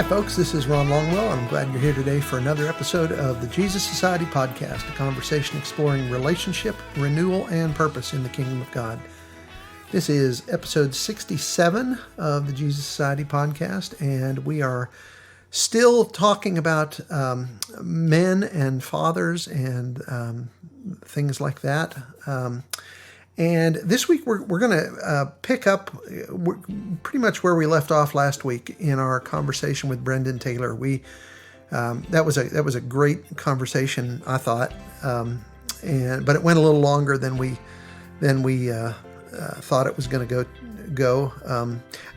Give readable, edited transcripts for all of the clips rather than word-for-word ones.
Hi, folks. This is Ron Longwell, and I'm glad you're here today for another episode of the Jesus Society podcast, a conversation exploring relationship, renewal, and purpose in the kingdom of God. This is episode 67 of the Jesus Society podcast, and we are still talking about men and fathers and things like that. And this week we're going to pick up pretty much where we left off last week in our conversation with Brenden Taylor. That was a great conversation, I thought, but it went a little longer than we thought it was going to go.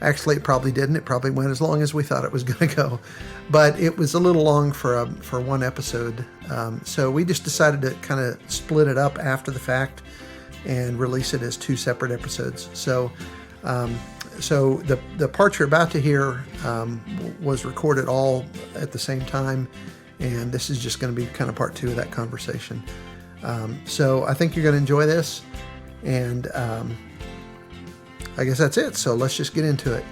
Actually, it probably didn't. It probably went as long as we thought it was going to go, but it was a little long for one episode. So we just decided to kind of split it up after the fact and release it as two separate episodes. So the part you're about to hear was recorded all at the same time, and this is just going to be kind of part two of that conversation. So I think you're going to enjoy this, and I guess that's it. So let's just get into it.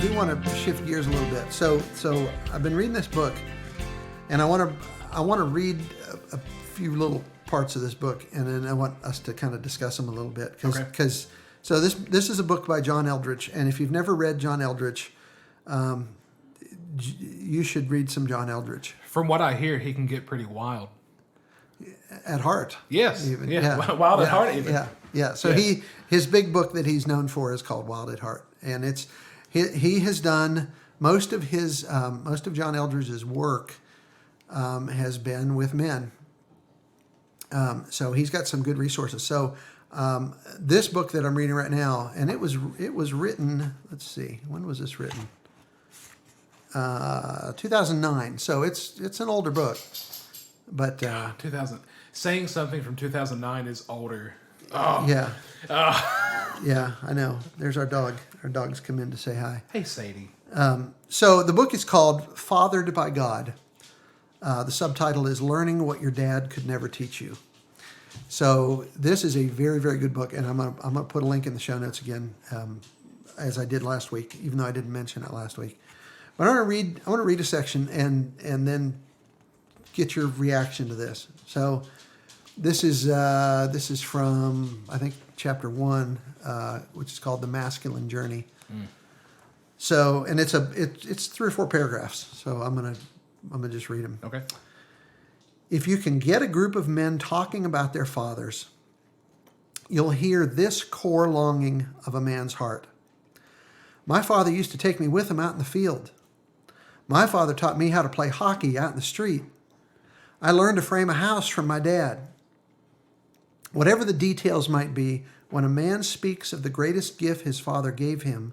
I want to shift gears a little bit. So I've been reading this book, and I want to read a few little parts of this book, and then I want us to kind of discuss them a little bit. Because this is a book by John Eldredge, and if you've never read John Eldredge, you should read some John Eldredge. From what I hear, he can get pretty wild. At heart. Yes. Even. Yeah. Wild at heart even. Yeah. So his big book that he's known for is called Wild at Heart, and it's. He has done most of John Eldredge's work has been with men. So he's got some good resources. So this book that I'm reading right now, and it was written. Let's see, when was this written? 2009. So it's an older book, but 2000. Saying something from 2009 is older. Oh. Yeah. Yeah, I know. There's our dog. Our dog's come in to say hi. Hey, Sadie. So the book is called Fathered by God. The subtitle is Learning What Your Dad Could Never Teach You. So this is a very, very good book, and I'm gonna put a link in the show notes again, as I did last week, even though I didn't mention it last week. But I want to read a section and then get your reaction to this. So this is from, I think, chapter 1, which is called The Masculine Journey. So, and it's 3 or 4 paragraphs. So I'm gonna just read them. Okay. If you can get a group of men talking about their fathers, you'll hear this core longing of a man's heart. My father used to take me with him out in the field. My father taught me how to play hockey out in the street. I learned to frame a house from my dad. Whatever the details might be, when a man speaks of the greatest gift his father gave him,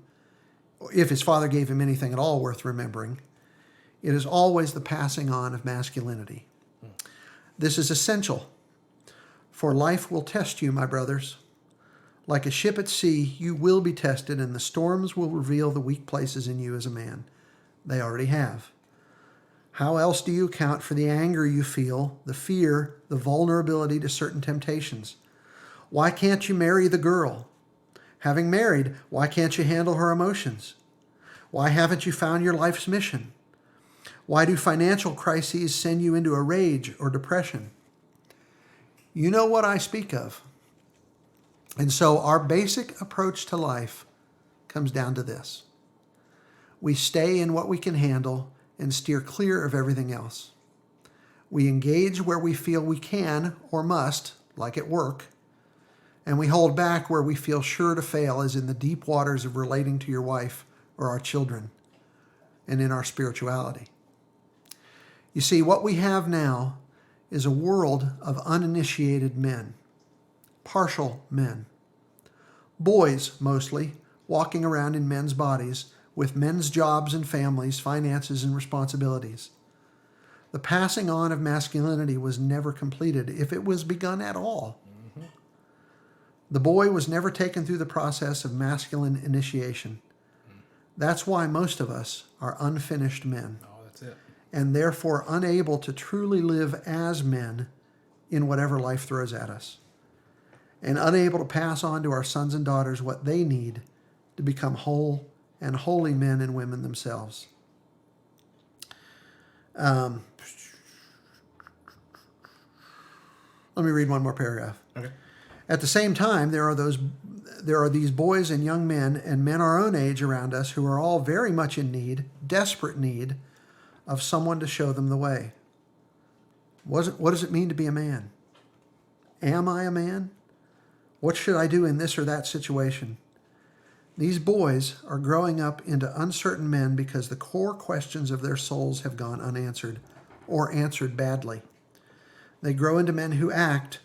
or if his father gave him anything at all worth remembering, it is always the passing on of masculinity. This is essential, for life will test you, my brothers. Like a ship at sea, you will be tested, and the storms will reveal the weak places in you as a man. They already have. How else do you account for the anger you feel, the fear, the vulnerability to certain temptations? Why can't you marry the girl? Having married, why can't you handle her emotions? Why haven't you found your life's mission? Why do financial crises send you into a rage or depression? You know what I speak of. And so our basic approach to life comes down to this. We stay in what we can handle and steer clear of everything else. We engage where we feel we can or must, like at work, and we hold back where we feel sure to fail, as in the deep waters of relating to your wife or our children, and in our spirituality. You see, what we have now is a world of uninitiated men, partial men, boys mostly, walking around in men's bodies, with men's jobs and families, finances and responsibilities. The passing on of masculinity was never completed, if it was begun at all. Mm-hmm. The boy was never taken through the process of masculine initiation. That's why most of us are unfinished men. Oh, that's it. And therefore unable to truly live as men in whatever life throws at us, and unable to pass on to our sons and daughters what they need to become whole and holy men and women themselves. Let me read one more paragraph. Okay. At the same time, there are these boys and young men and men our own age around us who are all very much in need, desperate need, of someone to show them the way. What does it mean to be a man? Am I a man? What should I do in this or that situation? These boys are growing up into uncertain men because the core questions of their souls have gone unanswered or answered badly. They grow into men who act,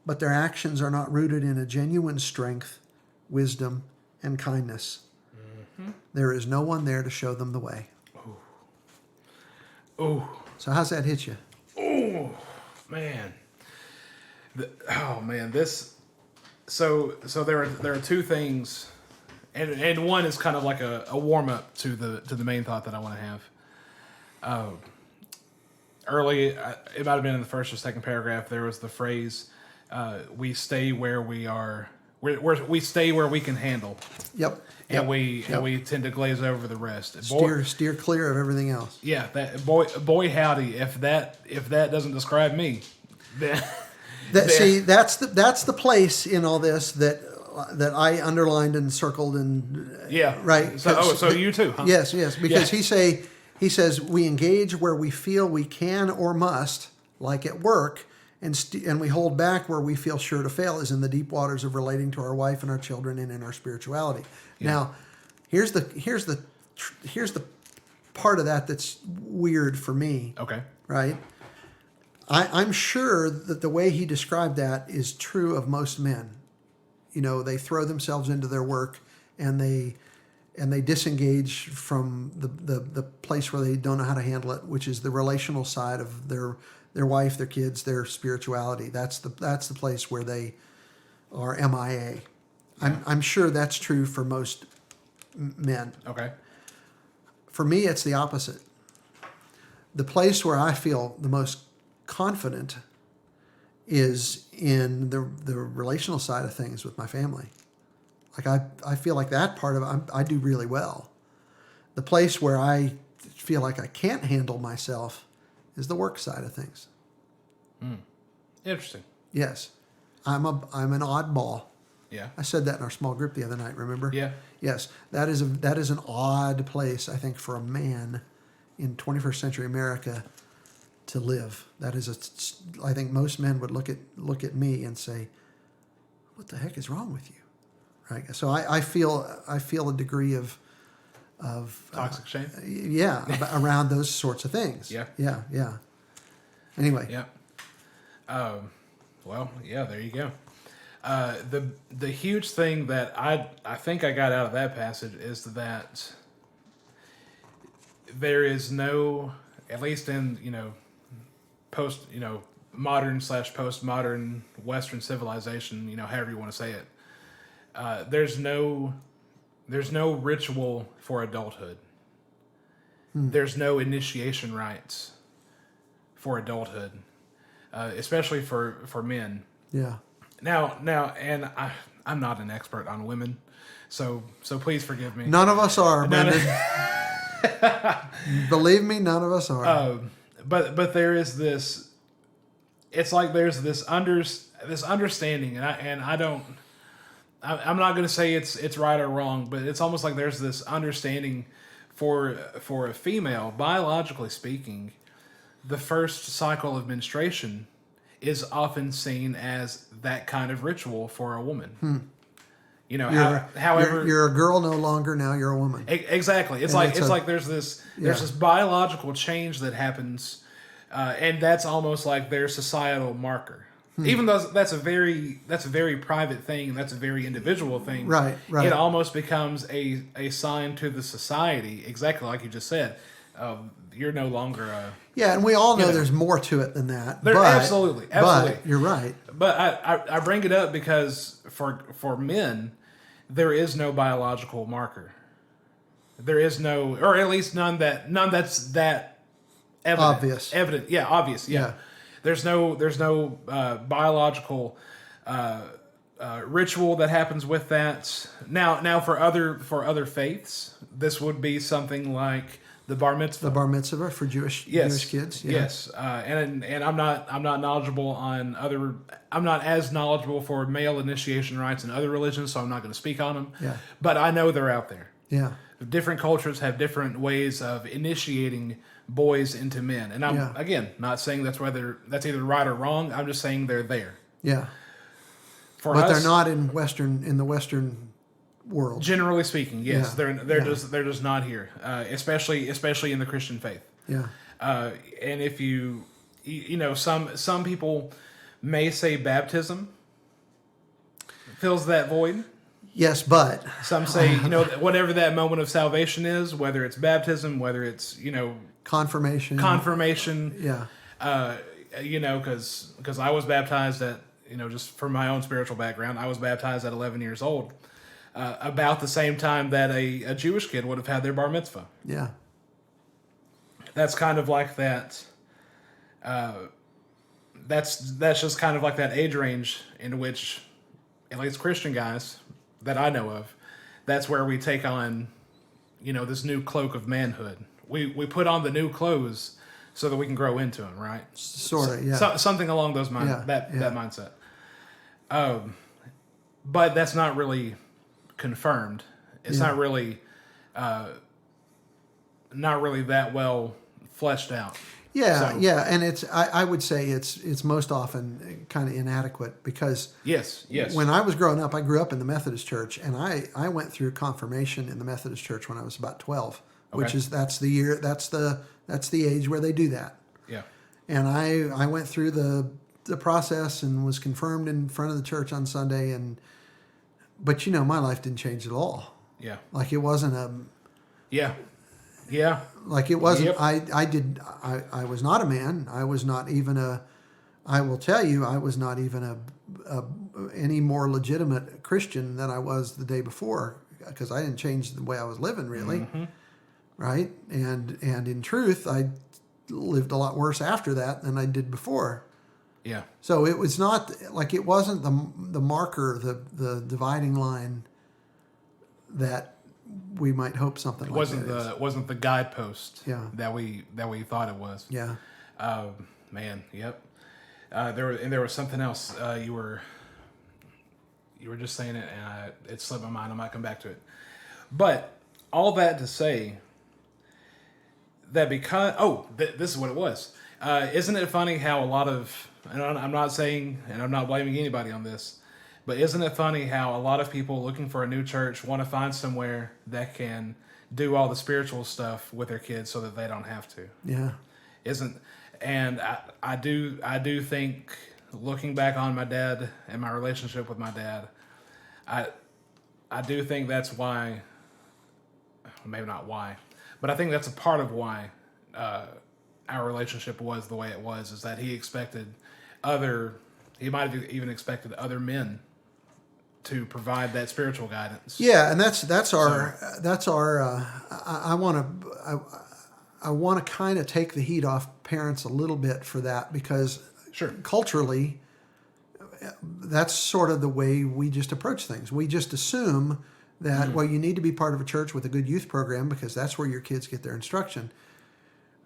but their actions are not rooted in a genuine strength, wisdom, and kindness. Mm-hmm. There is no one there to show them the way. Oh. So how's that hit you? Oh, man. This. So there are two things, and one is kind of like a warm up to the main thought that I want to have. Early, it might have been in the first or second paragraph. There was the phrase, "We stay where we are. We stay where we can handle." Yep. And we tend to glaze over the rest. Steer clear of everything else. Yeah, that boy howdy. If that doesn't describe me, then See, that's the place in all this that I underlined and circled and right. So you too, huh? Yes, because he says we engage where we feel we can or must, like at work, and we hold back where we feel sure to fail, is in the deep waters of relating to our wife and our children and in our spirituality. Yeah. Now, here's the part of that that's weird for me. Okay. Right. I'm sure that the way he described that is true of most men. You know, they throw themselves into their work and they disengage from the place where they don't know how to handle it, which is the relational side of their wife, their kids, their spirituality. That's the place where they are MIA. Yeah. I'm sure that's true for most men. Okay. For me, it's the opposite. The place where I feel the most confident is in the relational side of things with my family. Like I feel like that part of it, I do really well. The place where I feel like I can't handle myself is the work side of things. Interesting. Yes. I'm an oddball. Yeah. I said that in our small group the other night, remember? Yeah. Yes. That is an odd place, I think, for a man in 21st century America to live. That is I think most men would look at me and say, "What the heck is wrong with you?" Right? So I feel a degree of toxic shame. Around those sorts of things. Yeah. Anyway. Yeah. Well, yeah. There you go. The huge thing that I think I got out of that passage is that there is no, at least in modern / postmodern Western civilization, however you want to say it, there's no ritual for adulthood. There's no initiation rites for adulthood, especially for men. Yeah. Now, and I'm not an expert on women, so please forgive me. None of us are, Brenden. Believe me, none of us are. But there is this. It's like there's this understanding, and I'm not going to say it's right or wrong, but it's almost like there's this understanding for a female, biologically speaking, the first cycle of menstruation is often seen as that kind of ritual for a woman. However, you're a girl no longer. Now you're a woman. Exactly. It's like there's this biological change that happens, and that's almost like their societal marker. Even though that's a very private thing, that's a very individual thing. Right. It almost becomes a sign to the society, exactly like you just said. You're no longer a... Yeah, and we all know there's more to it than that. Absolutely. But you're right. But I bring it up because for men, there is no biological marker. There is no, or at least none that's that evident. Obvious. Evident. Yeah, obvious. Yeah. There's no biological ritual that happens with that. Now for other faiths, this would be something like the bar mitzvah. The bar mitzvah for Jewish kids. Yeah. Yes, and I'm not knowledgeable on other. I'm not as knowledgeable for male initiation rites in other religions, so I'm not going to speak on them. Yeah. But I know they're out there. Yeah. Different cultures have different ways of initiating boys into men, and I'm again not saying that's either right or wrong. I'm just saying they're there. Yeah. For but us, they're not in the Western world. Generally speaking, yes, Yeah. they're just not here, especially in the Christian faith. Yeah. And if you know, some people may say baptism fills that void. Yes, but Some say, whatever that moment of salvation is, whether it's baptism, whether it's, confirmation. confirmation. Yeah. Because I was baptized at, just from my own spiritual background, I was baptized at 11 years old, about the same time that a Jewish kid would have had their bar mitzvah. Yeah. That's kind of like that. That's just kind of like that age range in which, at least Christian guys that I know of, that's where we take on, this new cloak of manhood. We put on the new clothes so that we can grow into them, right? Sort of, yeah. Something along those that mindset. But that's not really confirmed. It's not really that well fleshed out. Yeah, and I would say it's most often kind of inadequate because yes. When I was growing up, I grew up in the Methodist Church, and I went through confirmation in the Methodist Church when I was about 12, which is that's the age where they do that. Yeah. And I went through the process and was confirmed in front of the church on Sunday, but my life didn't change at all. Yeah. Like it wasn't a Yeah. Like it wasn't. Yep. I was not a man. I was not even I will tell you, I was not even any more legitimate Christian than I was the day before, because I didn't change the way I was living really. Mm-hmm. Right. And in truth, I lived a lot worse after that than I did before. Yeah. So it was not like, it wasn't the marker, the dividing line that we might hope something like that. It wasn't the guidepost. Yeah. That we thought it was. Yeah. Man. Yep. There was something else. You were just saying it, and it slipped my mind. I might come back to it. But all that to say that this is what it was. Isn't it funny how a lot of, and I'm not saying, and I'm not blaming anybody on this, but isn't it funny how a lot of people looking for a new church want to find somewhere that can do all the spiritual stuff with their kids so that they don't have to? Yeah. And I do think, looking back on my dad and my relationship with my dad, I do think that's why, maybe not why, but I think that's a part of why our relationship was the way it was, is that he might have even expected other men to provide that spiritual guidance. Yeah, and that's our I want to kind of take the heat off parents a little bit for that, because Sure. culturally that's sort of the way we just approach things. We just assume that well, you need to be part of a church with a good youth program because that's where your kids get their instruction.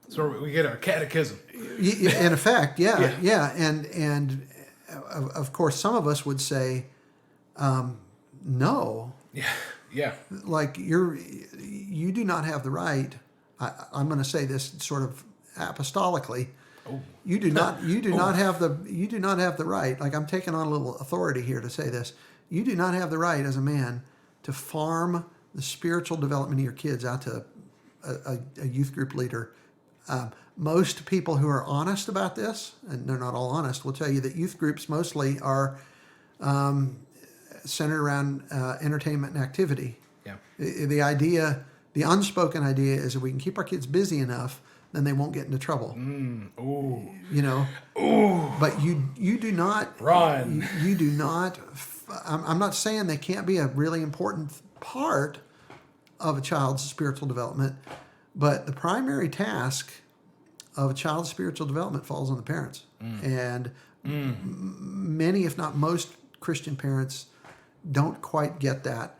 That's where we get our catechism. In effect, yeah. And of course some of us would say no. Yeah. Like you do not have the right. I'm going to say this sort of apostolically. Oh. You do not have the right. Like, I'm taking on a little authority here to say this. You do not have the right as a man to farm the spiritual development of your kids out to a youth group leader. Most people who are honest about this, and they're not all honest, will tell you that youth groups mostly are centered around entertainment and activity. Yeah. The unspoken idea is that we can keep our kids busy enough, then they won't get into trouble. Ooh. Ooh. But you do not run. You do not. I'm not saying they can't be a really important part of a child's spiritual development, but the primary task of a child's spiritual development falls on the parents. And many, if not most, Christian parents don't quite get that.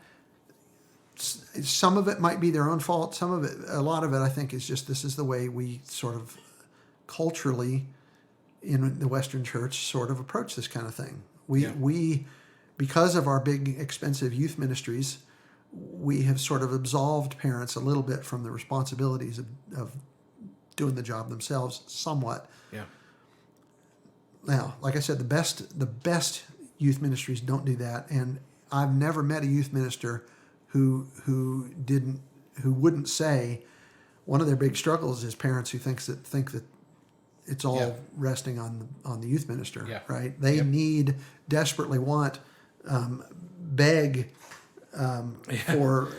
Some of it might be their own fault. A lot of it, I think, is just this is the way we sort of culturally in the Western church sort of approach this kind of thing. We because of our big, expensive youth ministries, we have sort of absolved parents a little bit from the responsibilities of doing the job themselves somewhat. Yeah. Now, like I said, the best youth ministries don't do that, and I've never met a youth minister who wouldn't say one of their big struggles is parents who think that it's all resting on the youth minister, right? They desperately want, beg for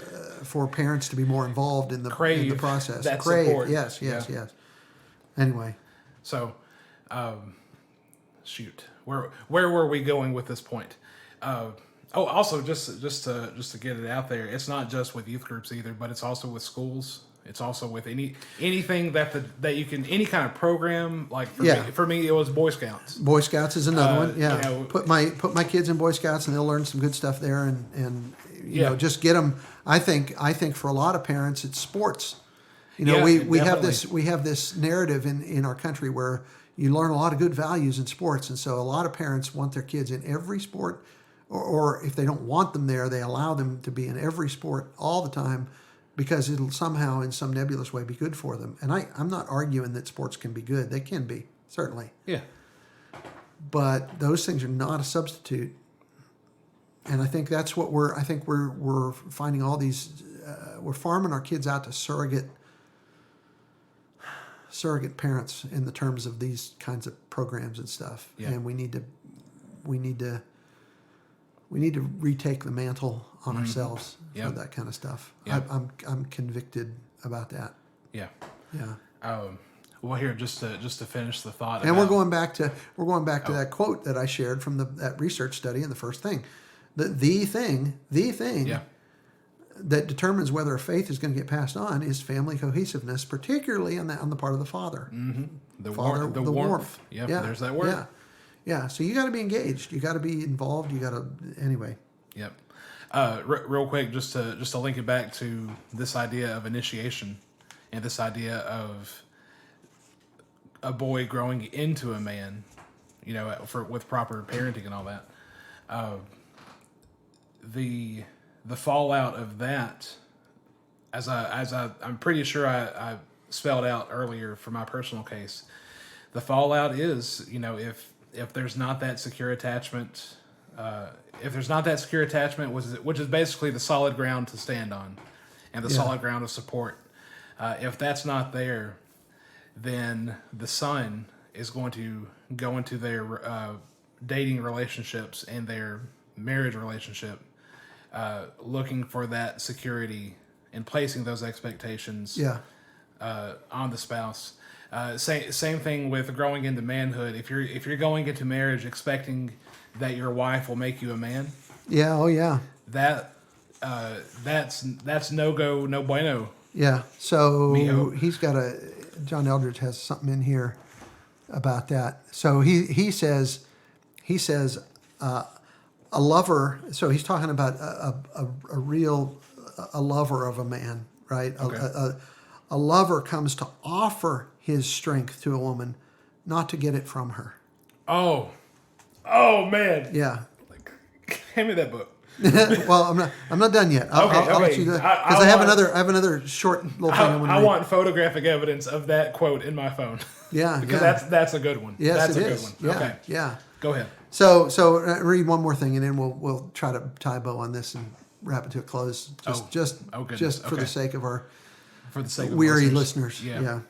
parents to be more involved in the process. That support. Yes. Anyway, so shoot, where were we going with this point? Also, just to get it out there, it's not just with youth groups either, but it's also with schools. It's also with anything that you can, any kind of program. Like for me, it was Boy Scouts. Boy Scouts is another one. Yeah, you know, put my kids in Boy Scouts and they'll learn some good stuff there, and you know, just get them. I think for a lot of parents, it's sports. You know, we have this narrative in our country where you learn a lot of good values in sports, and so a lot of parents want their kids in every sport, or if they don't want them there, they allow them to be in every sport all the time, because it'll somehow, in some nebulous way, be good for them. And I'm not arguing that sports can be good. They can be, certainly. Yeah. But those things are not a substitute. And I think that's what we're finding all these, we're farming our kids out to surrogate parents in the terms of these kinds of programs and stuff. Yeah. And we need to retake the mantle on ourselves for that kind of stuff. Yeah. I'm convicted about that. Yeah. Yeah. Well, here just to finish the thought, and we're going back to that quote that I shared from that research study in the first thing. The thing that determines whether a faith is going to get passed on is family cohesiveness, particularly on the part of the father. Mm-hmm. The warmth. Yeah, there's that word. Yeah. So you got to be engaged. You got to be involved. You got to anyway. Yep. Real quick, just to link it back to this idea of initiation and this idea of a boy growing into a man, you know, with proper parenting and all that. The fallout of that, as I'm pretty sure I spelled out earlier for my personal case, the fallout is, you know, if there's not that secure attachment, which is basically the solid ground to stand on, and the solid ground of support, if that's not there, then the son is going to go into their dating relationships and their marriage relationship, looking for that security and placing those expectations on the spouse. Same thing with growing into manhood. If you're going into marriage expecting that your wife will make you a man, that's no go, no bueno. Yeah. So John Eldredge has something in here about that. So he says a lover. So he's talking about a lover of a man, right? Okay. A lover comes to offer his strength to a woman, not to get it from her. Oh man. Yeah. Hand me that book. Well, I'm not done yet. I'll let you do it, because I have another short little thing. I want photographic evidence of that quote in my phone. Yeah, because that's a good one. Yes, that's it a is. good one. Yeah, okay. Yeah. Go ahead. So read one more thing, and then we'll try to tie a bow on this and wrap it to a close. Just for the sake of our weary listeners. Yeah.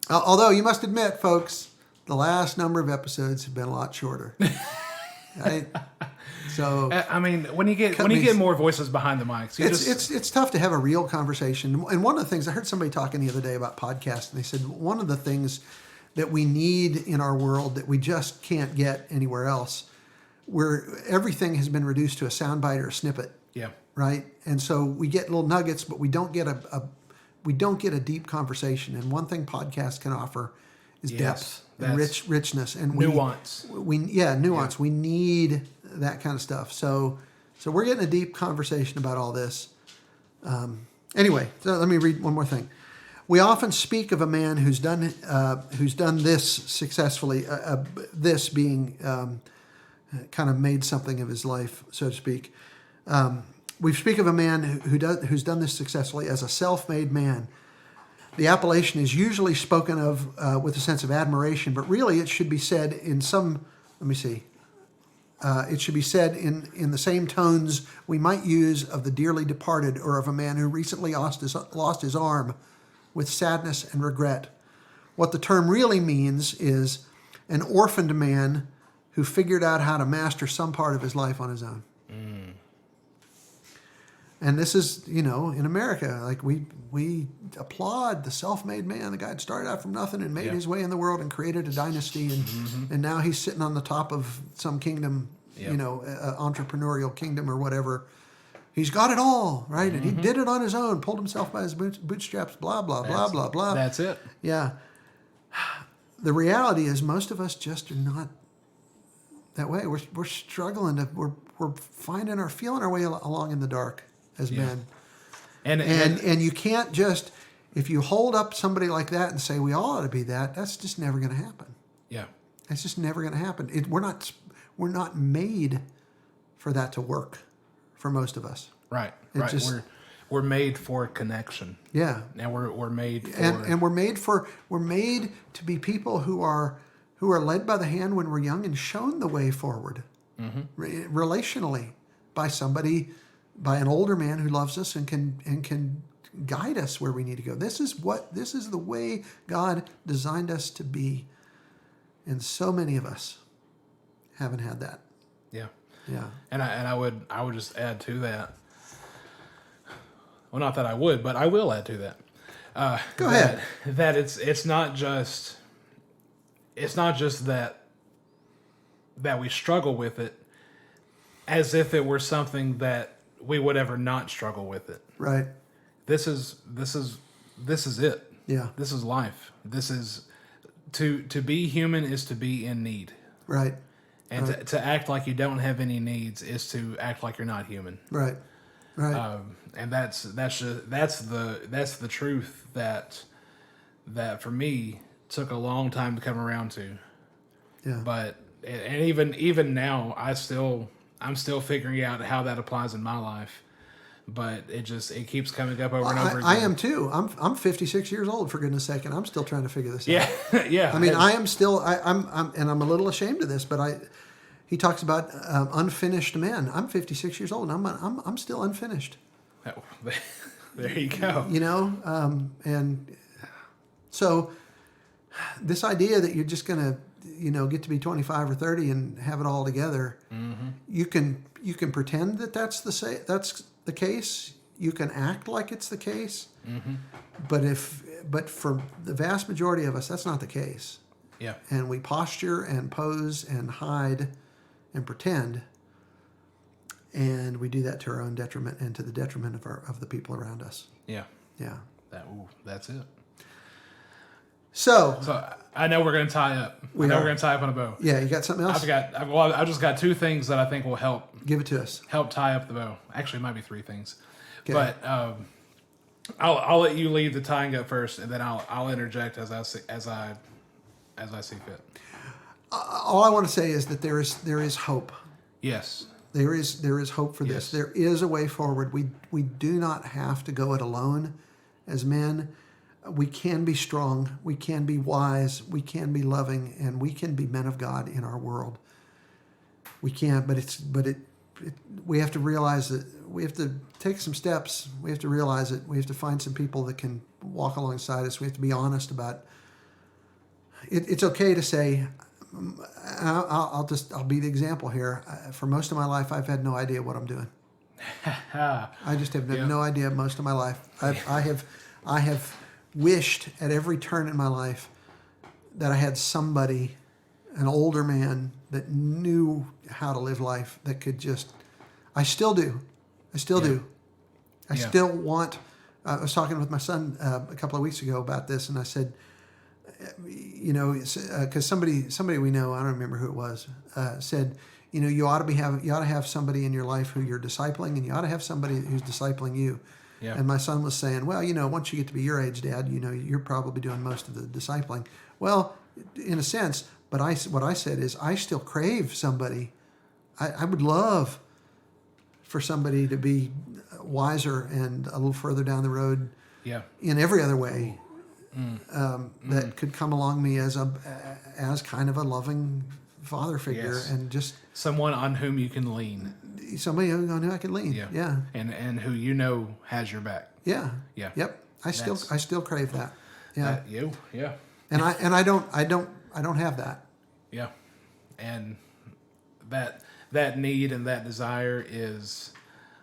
Although you must admit, folks, the last number of episodes have been a lot shorter. Right? So I mean, when you get more voices behind the mics, it's tough to have a real conversation. And one of the things I heard somebody talking the other day about podcasts, and they said one of the things that we need in our world that we just can't get anywhere else, where everything has been reduced to a soundbite or a snippet. Yeah. Right. And so we get little nuggets, but we don't get we don't get a deep conversation. And one thing podcasts can offer is depth and richness and nuance. Nuance. Yeah. We need that kind of stuff. So we're getting a deep conversation about all this. Anyway, so let me read one more thing. We often speak of a man who's done this successfully. This being kind of made something of his life, so to speak. We speak of a man who's done this successfully as a self-made man. The appellation is usually spoken of with a sense of admiration, but really it should be said in some. Let me see. It should be said in the same tones we might use of the dearly departed or of a man who recently lost his arm, with sadness and regret. What the term really means is an orphaned man who figured out how to master some part of his life on his own. Mm. And this is, in America, like we applaud the self-made man, the guy that started out from nothing and made his way in the world and created a dynasty, and now he's sitting on the top of some kingdom, entrepreneurial kingdom or whatever. He's got it all, right? And he did it on his own, pulled himself by his bootstraps, blah, blah, blah, blah, blah. That's it. Yeah. The reality is most of us just are not that way. We're struggling. We're feeling our way along in the dark as men. And you can't just, if you hold up somebody like that and say, we all ought to be that, that's just never going to happen. Yeah. That's just never going to happen. We're not made for that to work. For most of us, right. We're made for connection. Yeah, and we're made for, and we're made to be people who are led by the hand when we're young and shown the way forward, relationally by an older man who loves us and can guide us where we need to go. This is the way God designed us to be, and so many of us haven't had that. Yeah. Yeah, and I would just add to that. Well, not that I would, but I will add to that. Go ahead. That it's not just that we struggle with it, as if it were something that we would ever not struggle with it. Right. This is it. Yeah. This is life. This is to be human is to be in need. Right. And to act like you don't have any needs is to act like you're not human. Right, right. And that's the truth that for me took a long time to come around to. Yeah. But and even now I'm still figuring out how that applies in my life. But it keeps coming up over and over again. I am too. I'm 56 years old, for goodness sake, and I'm still trying to figure this out. Yeah. I mean, I am still. I'm a little ashamed of this, but he talks about unfinished men. I'm 56 years old, and I'm still unfinished. Oh, there you go. And so this idea that you're just going to, get to be 25 or 30 and have it all together, you can pretend that that's the case. You can act like it's the case, but for the vast majority of us, that's not the case. Yeah. And we posture and pose and hide and pretend, and we do that to our own detriment and to the detriment of the people around us. Yeah. Yeah. That's it. So I know we're going to tie up. We're going to tie up on a bow. Yeah, you got something else? I've just got two things that I think will help. Give it to us. Help tie up the bow. Actually, it might be three things. Okay. But I'll let you lead the tying up first, and then I'll interject as I see fit. All I want to say is that there is hope. Yes. There is hope for this. There is a way forward. We do not have to go it alone as men. We can be strong, we can be wise, we can be loving, and we can be men of God in our world. We can, but we have to realize that we have to take some steps. We have to realize it. We have to find some people that can walk alongside us. We have to be honest about it. It's okay to say, I'll be the example here. For most of my life, I've had no idea what I'm doing. I just have no idea most of my life. I have wished at every turn in my life that I had somebody, an older man, that knew how to live life, that could just... I still do. I still want I was talking with my son a couple of weeks ago about this, and I said, because somebody we know, I don't remember who it was, said, you ought to have somebody in your life who you're discipling, and you ought to have somebody who's discipling you. Yeah. And my son was saying, well, once you get to be your age, Dad, you're probably doing most of the discipling. Well, in a sense, but what I said is I still crave somebody. I would love for somebody to be wiser and a little further down the road in every other way that could come along me as kind of a loving father figure, and just someone on whom you can lean. Somebody on who I can lean. Yeah. And who has your back. Yeah. Yeah. Yep. I still crave that. Yeah. Yeah. And I don't have that. Yeah. And that need and that desire is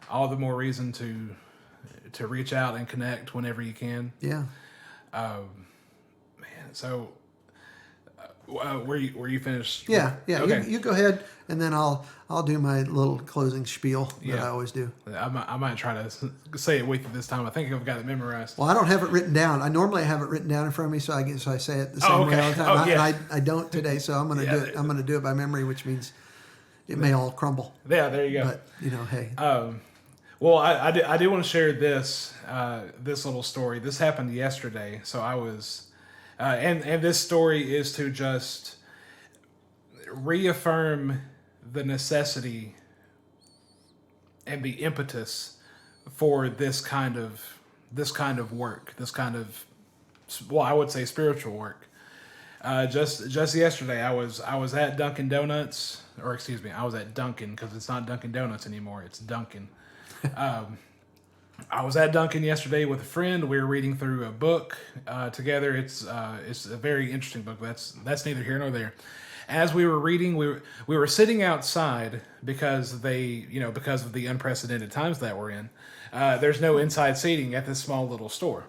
all the more reason to reach out and connect whenever you can. Yeah. So were you finished? Yeah. Okay. You go ahead, and then I'll do my little closing spiel that I always do. I might try to say it with you this time. I think I've got it memorized. Well, I don't have it written down. I normally have it written down in front of me, so I say it the same way all the time. And I don't today, so I'm going to do it. I'm going to do it by memory, which means it may all crumble. Yeah, there you go. But hey. Well, I do want to share this little story. This happened yesterday, so I was, and this story is to just reaffirm the necessity and the impetus for this kind of work, I would say spiritual work. Just yesterday, I was at Dunkin' Donuts, or excuse me, I was at Dunkin', because it's not Dunkin' Donuts anymore, it's Dunkin'. I was at Dunkin' yesterday with a friend. We were reading through a book together. It's a very interesting book. That's neither here nor there. As we were reading, we were sitting outside because of the unprecedented times that we're in. There's no inside seating at this small little store,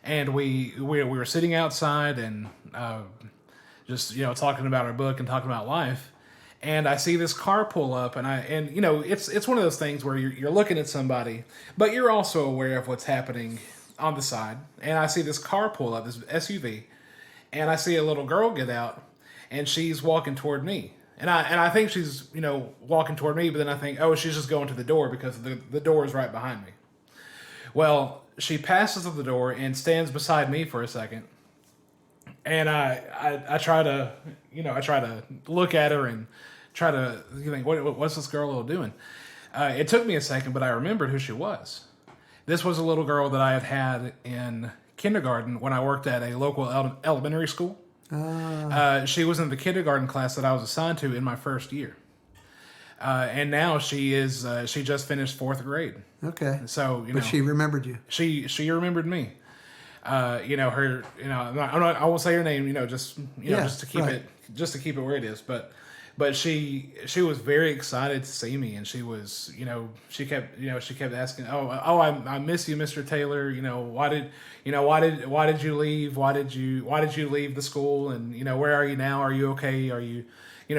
and we were sitting outside and just talking about our book and talking about life. And I see this car pull up, and it's one of those things where you're looking at somebody, but you're also aware of what's happening on the side. And I see this car pull up, this SUV, and I see a little girl get out, and she's walking toward me. And I think she's walking toward me, but then I think, oh, she's just going to the door because the door is right behind me. Well, she passes to the door and stands beside me for a second, and I try to look at her and try to think, what's this girl doing? It took me a second, but I remembered who she was. This was a little girl that I had in kindergarten when I worked at a local elementary school. She was in the kindergarten class that I was assigned to in my first year. And now she just finished 4th grade. Okay. So, but she remembered you. She remembered me. I won't say her name, just to keep it where it is, but she was very excited to see me, and she was, she kept asking, I miss you, Mr. Taylor. Why did you leave? Why did you leave the school? And, where are you now? Are you okay? Are you,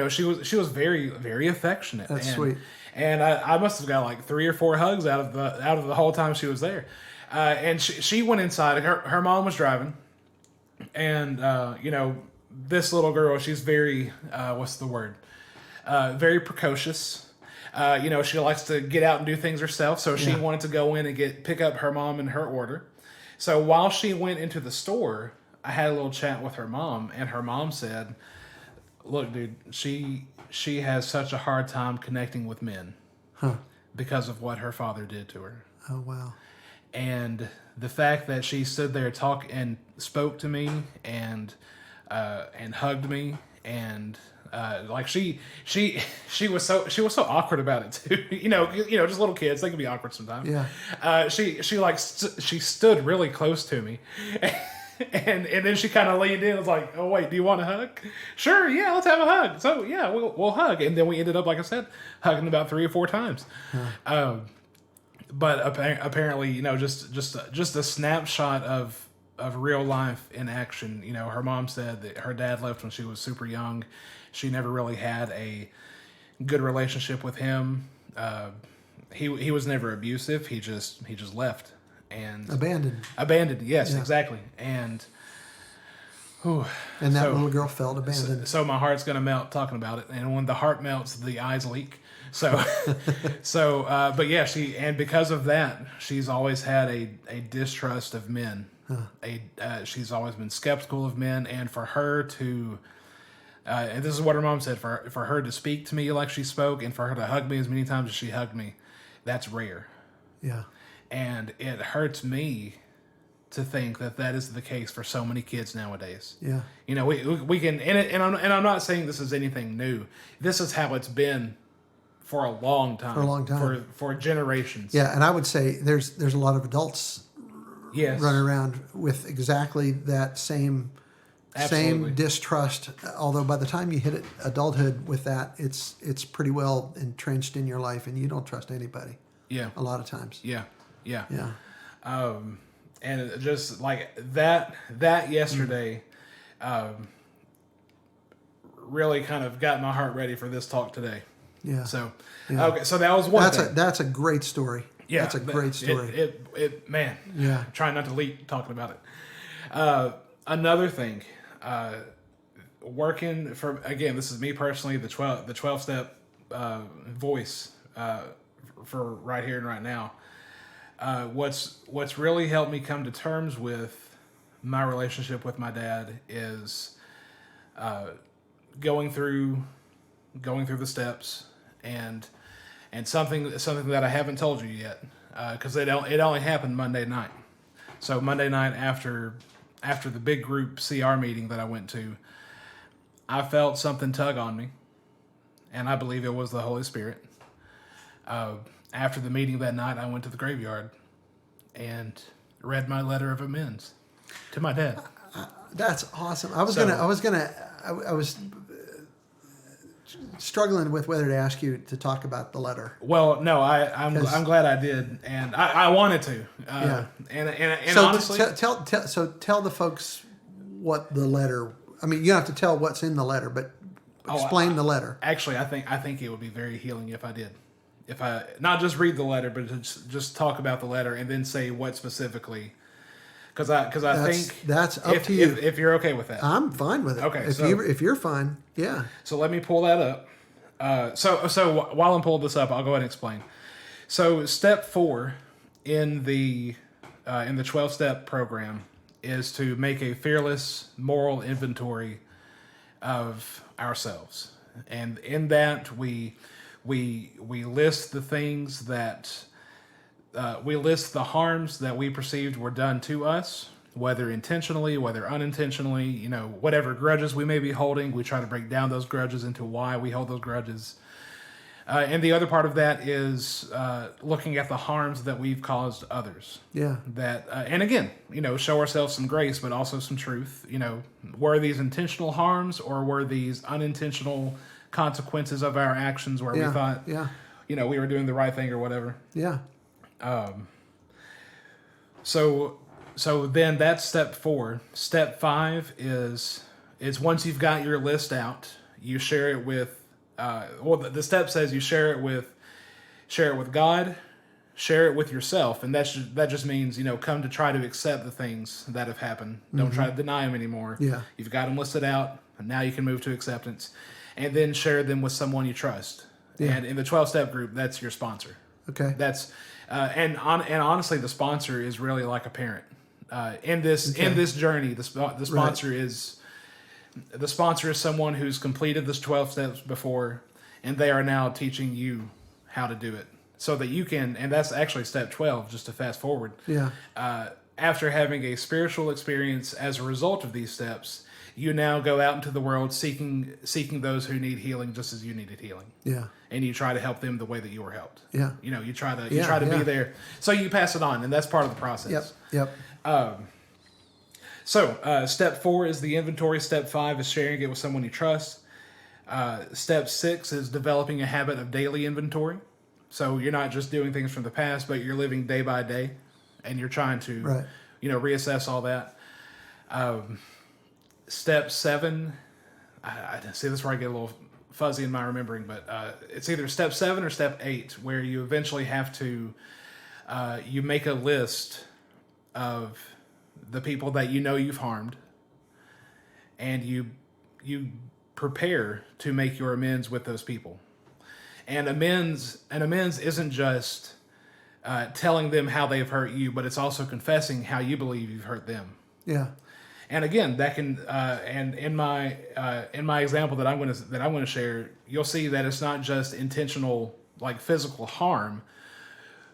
she was very, very affectionate. That's sweet. And I must have got like 3 or 4 hugs out of the whole time she was there. And she went inside. Her mom was driving, and this little girl, she's very very precocious. She likes to get out and do things herself. So she wanted to go in and pick up her mom and her order. So while she went into the store, I had a little chat with her mom, and her mom said, "Look, dude, she has such a hard time connecting with men because of what her father did to her." Oh, wow. And the fact that she stood there and spoke to me and hugged me, and she was so awkward about it too. Just little kids, they can be awkward sometimes. Yeah. She stood really close to me, and then she kind of leaned in and was like, "Oh wait, do you want a hug?" "Sure, yeah, let's have a hug." So yeah, we'll hug, and then we ended up, like I said, hugging about 3 or 4 times. But apparently, just a snapshot of real life in action. Her mom said that her dad left when she was super young. She never really had a good relationship with him. He was never abusive. He just left, and Abandoned. Yes, Yeah. exactly. And And that little girl felt abandoned. So my heart's gonna melt talking about it, and when the heart melts, the eyes leak. So, but yeah, because of that, she's always had a distrust of men. She's always been skeptical of men, and for her to, and this is what her mom said, for her to speak to me like she spoke, and for her to hug me as many times as she hugged me, that's rare. Yeah. And it hurts me to think that is the case for so many kids nowadays. Yeah. We can, and I'm not saying this is anything new. This is how it's been for a long time. For generations. Yeah, and I would say there's a lot of adults running around with exactly that same distrust. Although by the time you hit adulthood with that, it's pretty well entrenched in your life, and you don't trust anybody. Yeah. A lot of times. Yeah. And just like that yesterday, really kind of got my heart ready for this talk today. Yeah. So, okay, so that was one thing. That's a great story. Yeah. That's a great story. Man. Yeah. Trying not to leak talking about it. Another thing, working for, again, this is me personally, the 12-step voice for right here and right now. What's really helped me come to terms with my relationship with my dad is going through the steps and something that I haven't told you yet, because it only happened Monday night. So Monday night after the big group CR meeting that I went to, I felt something tug on me, and I believe it was the Holy Spirit. After the meeting that night, I went to the graveyard and read my letter of amends to my dad. That's awesome. I was struggling with whether to ask you to talk about the letter. Well, no, I'm glad I did, and I wanted to. And so honestly, tell the folks what the letter. I mean, you don't have to tell what's in the letter, but explain the letter. Actually, I think it would be very healing if I did. If I not just read the letter, but just talk about the letter and then say what specifically, because I think that's up to you. If you're okay with that, I'm fine with it. Okay, if you're fine, yeah. So let me pull that up. So while I'm pulling this up, I'll go ahead and explain. So step 4 in the 12-step program is to make a fearless moral inventory of ourselves, and in that we list the things that we list the harms that we perceived were done to us, whether intentionally, whether unintentionally, whatever grudges we may be holding. We try to break down those grudges into why we hold those grudges. And the other part of that is looking at the harms that we've caused others. Yeah. That and again, show ourselves some grace, but also some truth. Were these intentional harms or were these unintentional consequences of our actions where we thought, we were doing the right thing or whatever. Yeah. So then that's step 4. Step 5 is once you've got your list out, you share it with, the step says you share it with God, share it with yourself. And that just means, come to try to accept the things that have happened. Don't try to deny them anymore. Yeah. You've got them listed out, and now you can move to acceptance. And then share them with someone you trust. Yeah. And in the 12-step group, that's your sponsor. Okay. That's and honestly, the sponsor is really like a parent. In this journey, the sponsor is someone who's completed this 12 steps before, and they are now teaching you how to do it so that you can. And that's actually step 12. Just to fast forward. Yeah. After having a spiritual experience as a result of these steps, you now go out into the world seeking those who need healing just as you needed healing. Yeah. And you try to help them the way that you were helped. Yeah. You try to be there. So you pass it on, and that's part of the process. Yep. So step 4 is the inventory. Step 5 is sharing it with someone you trust. Step 6 is developing a habit of daily inventory. So you're not just doing things from the past, but you're living day by day, and you're trying to reassess all that. Step 7, I see this is where I get a little fuzzy in my remembering, but it's either step 7 or step 8, where you eventually have to you make a list of the people that you know you've harmed, and you prepare to make your amends with those people. And amends isn't just telling them how they've hurt you, but it's also confessing how you believe you've hurt them. Yeah. And again, that can and in my example that I'm going to share, you'll see that it's not just intentional, like physical harm,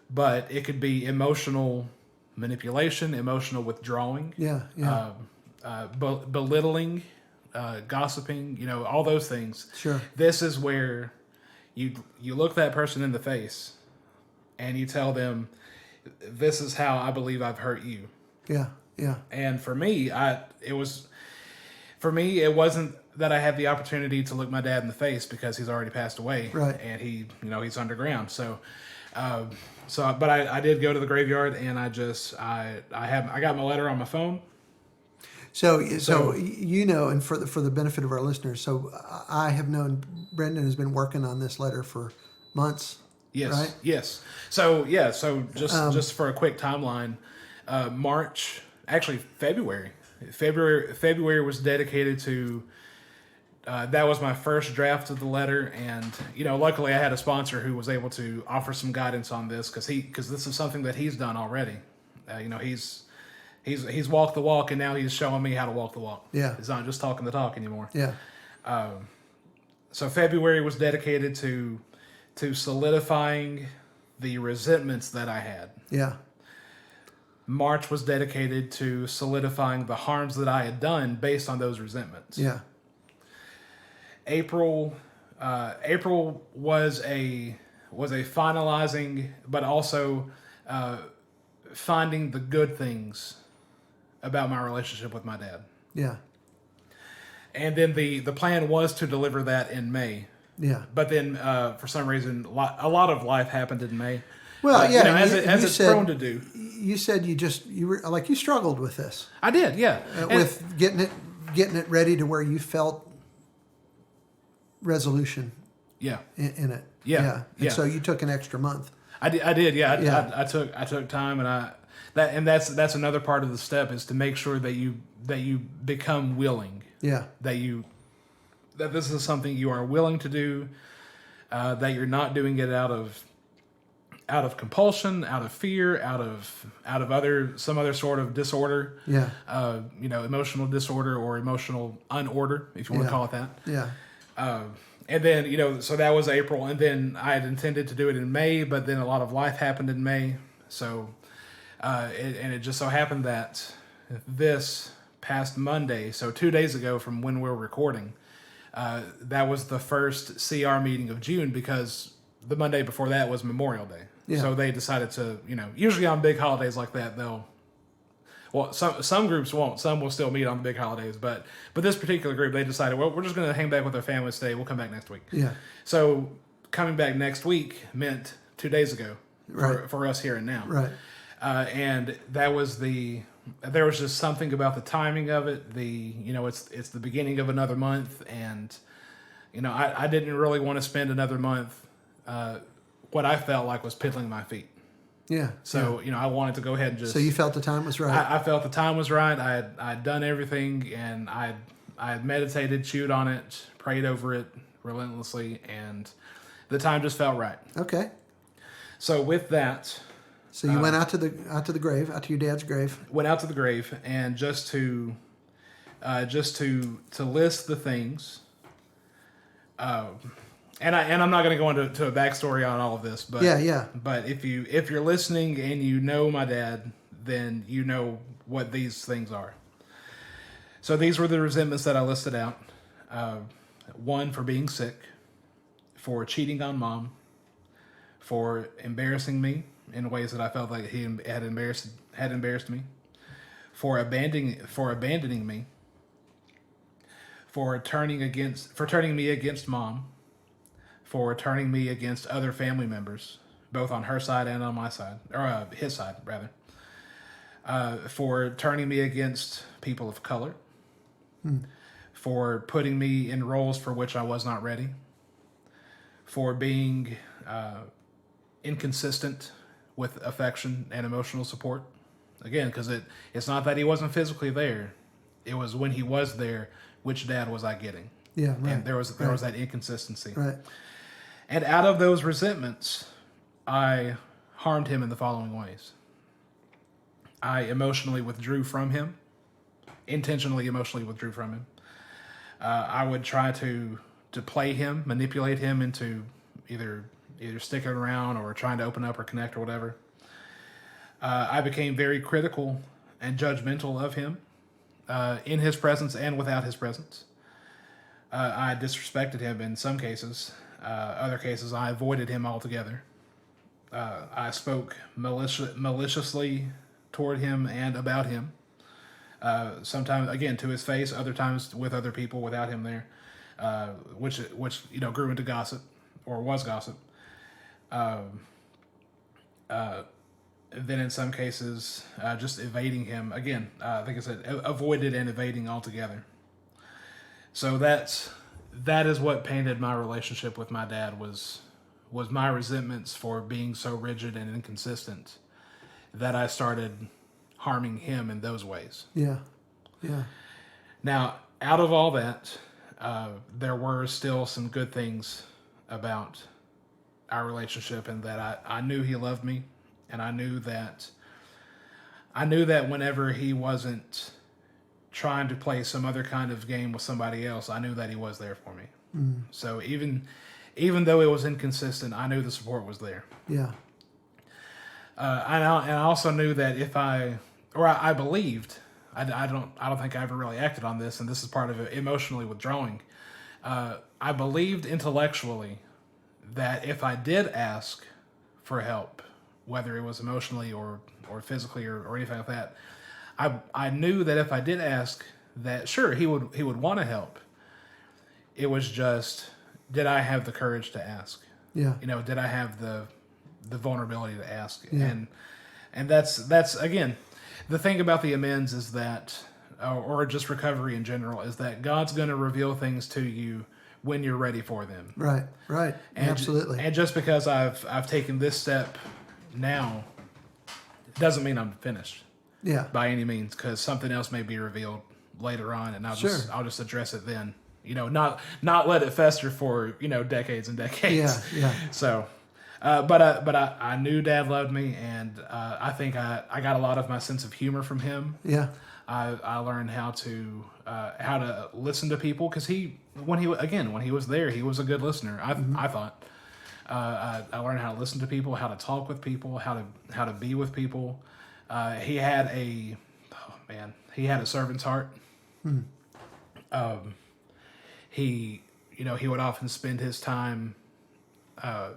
but it could be emotional manipulation, emotional withdrawing, belittling, gossiping, all those things. Sure. This is where you look that person in the face and you tell them, this is how I believe I've hurt you. Yeah. Yeah. And for me, it wasn't that I had the opportunity to look my dad in the face because he's already passed away. Right. And he's underground. So, but I did go to the graveyard, and I got my letter on my phone. So and for the benefit of our listeners, so I have known Brenden has been working on this letter for months. Yes. Right? Yes. So just for a quick timeline, February was dedicated to. That was my first draft of the letter, and luckily I had a sponsor who was able to offer some guidance on this because this is something that he's done already. He's walked the walk, and now he's showing me how to walk the walk. Yeah, it's not just talking the talk anymore. Yeah. So February was dedicated to solidifying the resentments that I had. Yeah. March was dedicated to solidifying the harms that I had done based on those resentments. Yeah. April was a finalizing, but also finding the good things about my relationship with my dad. Yeah. And then the plan was to deliver that in May. Yeah. But then for some reason, a lot of life happened in May. Well, as it's prone to do. You said you struggled with this. I did, yeah. With getting it ready to where you felt resolution. Yeah. In it. Yeah. And so you took an extra month. I did. Yeah. I took time, and that's another part of the step is to make sure that you become willing. Yeah. That this is something you are willing to do. That you're not doing it out of compulsion, out of fear, out of some other sort of disorder. Yeah. Emotional disorder or emotional unorder, if you want to call it that. Yeah. And then, so that was April, and then I had intended to do it in May, but then a lot of life happened in May. So, it just so happened that this past Monday, so 2 days ago from when we're recording, that was the first CR meeting of June, because the Monday before that was Memorial Day. Yeah. So they decided to, usually on big holidays like that, some groups won't. Some will still meet on the big holidays, but this particular group, they decided, well, we're just going to hang back with our families today. We'll come back next week. Yeah. So coming back next week meant 2 days ago Right. for us here and now. Right. And that was there was just something about the timing of it. It's the beginning of another month, and I didn't really want to spend another month. What I felt like was piddling my feet. Yeah. So, I wanted to go ahead and just... So you felt the time was right. I felt the time was right. I had done everything, and I had meditated, chewed on it, prayed over it relentlessly, and the time just felt right. Okay. So with that... So you went out to the grave, out to your dad's grave. Went out to the grave, and just to list the things... And I'm not going to go into a backstory on all of this, but yeah. But if you're listening and you know my dad, then you know what these things are. So these were the resentments that I listed out. One, for being sick, for cheating on mom, for embarrassing me in ways that I felt like he had embarrassed me, for abandoning me, for turning me against mom, for turning me against other family members, both on her side and on my side, or his side, rather. For turning me against people of color. For putting me in roles for which I was not ready. For being inconsistent with affection and emotional support. Again, because it's not that he wasn't physically there. It was when he was there, which dad was I getting? Yeah, right. And there was that inconsistency. Right. And out of those resentments, I harmed him in the following ways. I emotionally withdrew from him, intentionally emotionally withdrew from him. I would try to play him, manipulate him into either sticking around or trying to open up or connect or whatever. I became very critical and judgmental of him in his presence and without his presence. I disrespected him in some cases. Other cases, I avoided him altogether. I spoke maliciously toward him and about him. Sometimes, again, to his face. Other times with other people without him there, which grew into gossip or was gossip. Then in some cases, just evading him. Again, like I said, avoided and evading altogether. So that is what painted my relationship with my dad was my resentments for being so rigid and inconsistent that I started harming him in those ways. Yeah. Yeah. Now, out of all that, there were still some good things about our relationship, and that I knew he loved me, and I knew that whenever he wasn't trying to play some other kind of game with somebody else, I knew that he was there for me. So even though it was inconsistent, I knew the support was there. Yeah. And I also knew that I believed, I don't think I ever really acted on this, and this is part of it, emotionally withdrawing. I believed intellectually that if I did ask for help, whether it was emotionally or physically or anything like that, I knew that if I did ask, that sure he would want to help. It was just, did I have the courage to ask? Yeah. Did I have the vulnerability to ask? Yeah. And that's again, the thing about the amends is that, or just recovery in general, is that God's going to reveal things to you when you're ready for them. Right. Right. And, Absolutely. And just because I've taken this step now, doesn't mean I'm finished. Yeah. By any means, because something else may be revealed later on, and I'll just address it then. Not let it fester for decades and decades. Yeah. Yeah. So, but I knew Dad loved me, and I think I got a lot of my sense of humor from him. Yeah. I learned how to listen to people, because when he was there, he was a good listener. I thought. I learned how to listen to people, how to talk with people, how to be with people. He had a servant's heart. He would often spend his time, not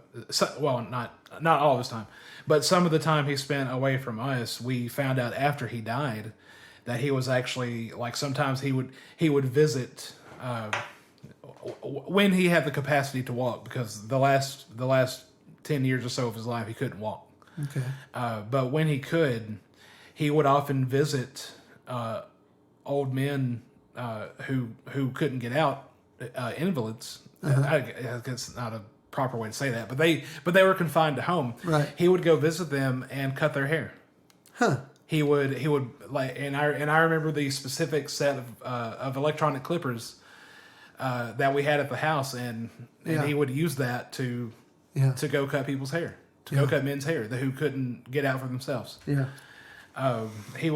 all of his time, but some of the time he spent away from us. We found out after he died that he was actually, like, sometimes he would visit when he had the capacity to walk, because the last 10 years or so of his life he couldn't walk. Okay. But when he could, he would often visit old men who couldn't get out, invalids. I guess it's not a proper way to say that, but they were confined to home. Right. He would go visit them and cut their hair. Huh. He would and I remember the specific set of electronic clippers that we had at the house, and he would use that to go cut people's hair, go cut men's hair who couldn't get out for themselves. Yeah. He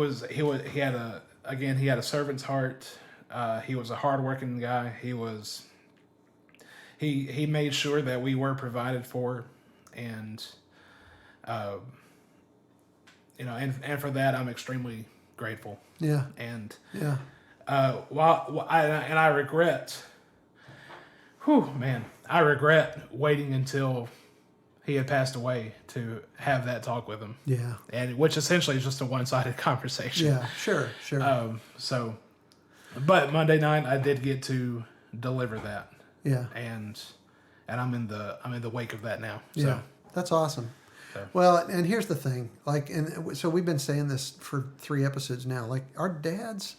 had a servant's heart. He was a hardworking guy. He made sure that we were provided for, and and for that I'm extremely grateful. Yeah. And Yeah. I regret. I regret waiting until he had passed away to have that talk with him. Yeah. And which essentially is just a one-sided conversation. Yeah. Sure. But Monday night I did get to deliver that. Yeah. And I'm in the wake of that now. So. Yeah. That's awesome. So. Well, and here's the thing, so we've been saying this for 3 episodes now, our dads,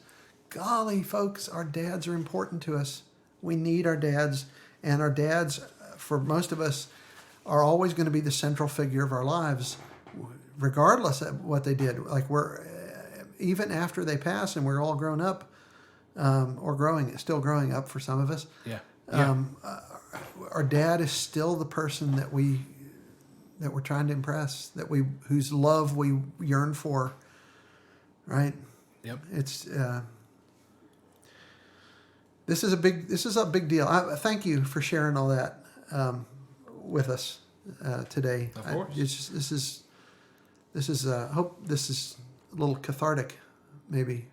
golly folks, our dads are important to us. We need our dads, and our dads, for most of us, are always going to be the central figure of our lives, regardless of what they did. even after they pass and we're all grown up, or still growing up for some of us. Yeah. Our dad is still the person that we're trying to impress, whose love we yearn for. Right. Yep. It's this is a big deal. Thank you for sharing all that with us today. Of course. This is I hope this is a little cathartic, maybe.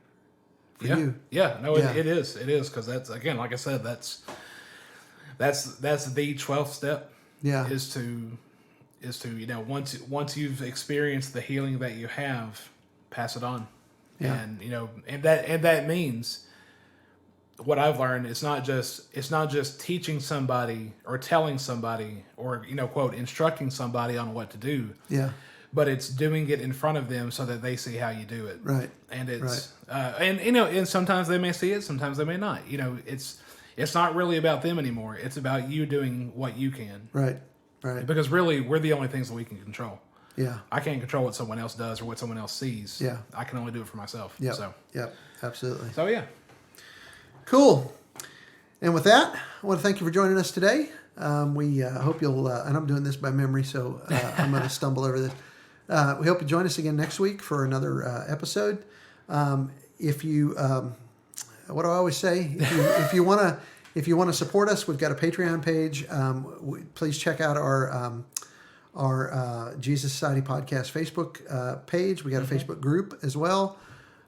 For you. Yeah. No, it is. It is, because that's, again, like I said, that's the 12th step. Yeah. Is to once you've experienced the healing that you have, pass it on. Yeah. And that means, what I've learned, it's not just teaching somebody or telling somebody or quote instructing somebody on what to do. Yeah. But it's doing it in front of them so that they see how you do it. Right. And it's and sometimes they may see it, sometimes they may not. It's not really about them anymore. It's about you doing what you can. Right. Right. Because really, we're the only things that we can control. Yeah. I can't control what someone else does or what someone else sees. Yeah. I can only do it for myself. Yeah. So. Yep. Absolutely. So yeah. Cool. And with that, I want to thank you for joining us today. We hope you'll, and I'm doing this by memory, so I'm going to stumble over this. We hope you join us again next week for another episode. If you, what do I always say? If you want to support us, we've got a Patreon page. Please check out our Jesus Society Podcast Facebook page. We got a Facebook group as well.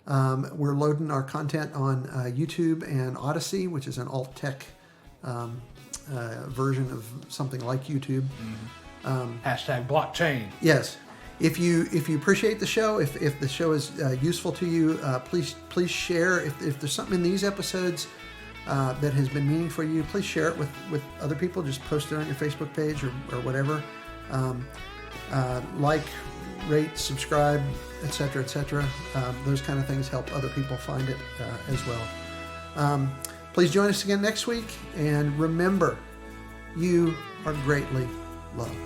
We're loading our content on YouTube and Odyssey, which is an alt tech version of something like YouTube. Hashtag blockchain. Yes. If you appreciate the show, if the show is useful to you, please share. If there's something in these episodes that has been meaningful for you, please share it with other people. Just post it on your Facebook page or whatever. Like, rate, subscribe, etc., etc. Those kind of things help other people find it as well. Please join us again next week, and remember, you are greatly loved.